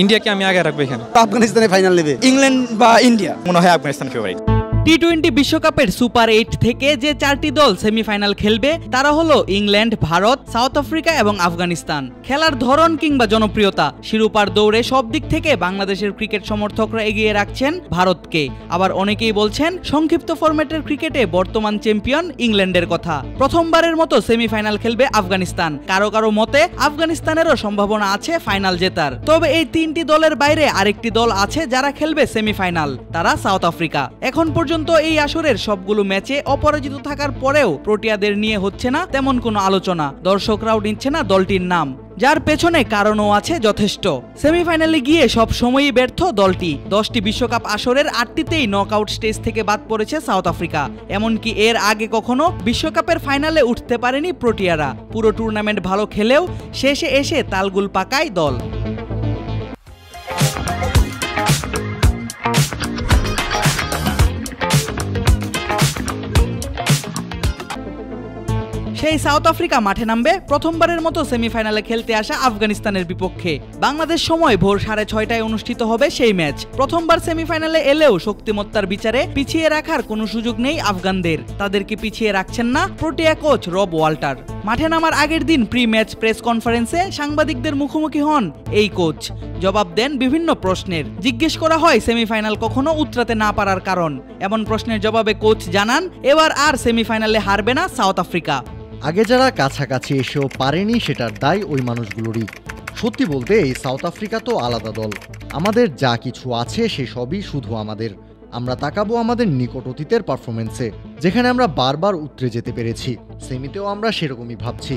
ইন্ডিয়াকে আমি আগে রাখবো এখানে। আফগানিস্তানে ফাইনাল নেবে, ইংল্যান্ড বা ইন্ডিয়া। মনে হয় আফগানিস্তান ফেভারিট। টি-20 বিশ্বকাপের সুপার 8 থেকে যে 4টি দল সেমিফাইনাল খেলবে তারা হলো ইংল্যান্ড, ভারত, সাউথ আফ্রিকা এবং আফগানিস্তান। খেলার ধরন কিংবা জনপ্রিয়তা, শিরোপার দৌড়ে সব দিক থেকে বাংলাদেশের ক্রিকেট সমর্থকরা এগিয়ে রাখছেন ভারতকে। আবার অনেকেই বলছেন সংক্ষিপ্ত ফরম্যাটের ক্রিকেটে বর্তমান চ্যাম্পিয়ন ইংল্যান্ডের কথা। প্রথমবারের মতো সেমিফাইনাল খেলবে আফগানিস্তান। কারো কারো মতে আফগানিস্তানেরও সম্ভাবনা আছে ফাইনাল জেতার। তবে এই 3টি দলের বাইরে আরেকটি দল আছে যারা খেলবে সেমিফাইনাল, তারা সাউথ আফ্রিকা। এখন পর্যন্ত এই আসরের সবগুলো ম্যাচে অপরাজিত থাকার পরেও প্রোটিয়াদের নিয়ে হচ্ছে না তেমন কোনো আলোচনা, দর্শকরাও নিচ্ছে না দলটির নাম, যার পেছনে কারণও আছে যথেষ্ট। সেমিফাইনালে গিয়ে সব সময়ই ব্যর্থ দলটি। 10টি বিশ্বকাপ আসরের 8টিতেই নকআউট স্টেজ থেকে বাদ পড়েছে সাউথ আফ্রিকা। এমনকি এর আগে কখনো বিশ্বকাপের ফাইনালে উঠতে পারেনি প্রোটিয়ারা। পুরো টুর্নামেন্ট ভালো খেলেও শেষে এসে তালগুল পাকায় দল। সেই সাউথ আফ্রিকা মাঠে নামবে প্রথমবারের মতো সেমিফাইনালে খেলতে আসা আফগানিস্তানের বিপক্ষে। বাংলাদেশ সময় ভোর 6:30টায় অনুষ্ঠিত হবে সেই ম্যাচ। প্রথমবার সেমিফাইনালে এলেও শক্তিমত্তার বিচারে পিছিয়ে রাখার কোনো সুযোগ নেই আফগানদের। তাদেরকে পিছিয়ে রাখছেন না প্রোটিয়া কোচ রব ওয়াল্টার। মাঠে নামার আগের দিন প্রি ম্যাচ প্রেস কনফারেন্সে সাংবাদিকদের মুখোমুখি হন এই কোচ। জবাব দেন বিভিন্ন প্রশ্নের। জিজ্ঞেস করা হয় সেমিফাইনাল কখনো উতরাতে না পারার কারণ। এমন প্রশ্নের জবাবে কোচ জানান এবার আর সেমিফাইনালে হারবে না সাউথ আফ্রিকা। আগে যারা কাছাকাছি এসেও পারেনি সেটার দায় ওই মানুষগুলোরই। সত্যি বলতে এই সাউথ আফ্রিকা তো আলাদা দল। আমাদের যা কিছু আছে সেসবই শুধু আমাদের। আমরা তাকাবো আমাদের নিকট অতীতের পারফরমেন্সে, যেখানে আমরা বারবার উতরে যেতে পেরেছি। সেমিতেও আমরা সেরকমই ভাবছি।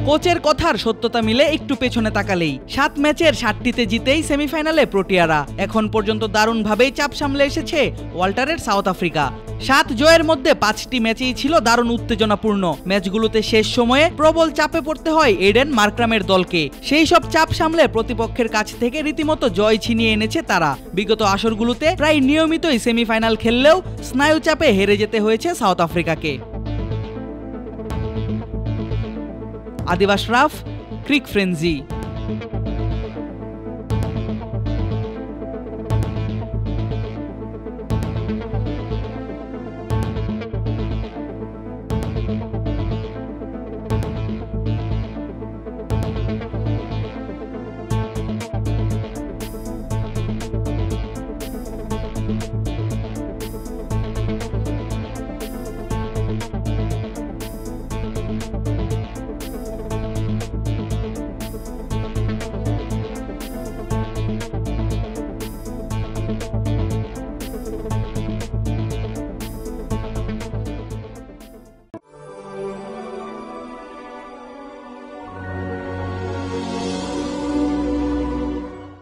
কোচের কথার সত্যতা মিলে একটু পেছনে তাকালেই 7 ম্যাচের 7টিতে জিতেই সেমিফাইনালে প্রোটিয়ারা। এখন পর্যন্ত দারুণভাবেই চাপ সামলে এসেছে ওয়াল্টারের সাউথ আফ্রিকা। 7 জয়ের মধ্যে 5টি ম্যাচেই ছিল দারুণ উত্তেজনাপূর্ণ। ম্যাচগুলোতে শেষ সময়ে প্রবল চাপে পড়তে হয় এডেন মার্ক্রামের দলকে। সেই সব চাপ সামলে প্রতিপক্ষের কাছ থেকে রীতিমতো জয় ছিনিয়ে এনেছে তারা। বিগত আসরগুলোতে প্রায় নিয়মিতই সেমিফাইনাল খেললেও স্নায়ু চাপে হেরে যেতে হয়েছে সাউথ আফ্রিকাকে। আদিব আশরাফ, ক্রিক ফ্রেঞ্জি।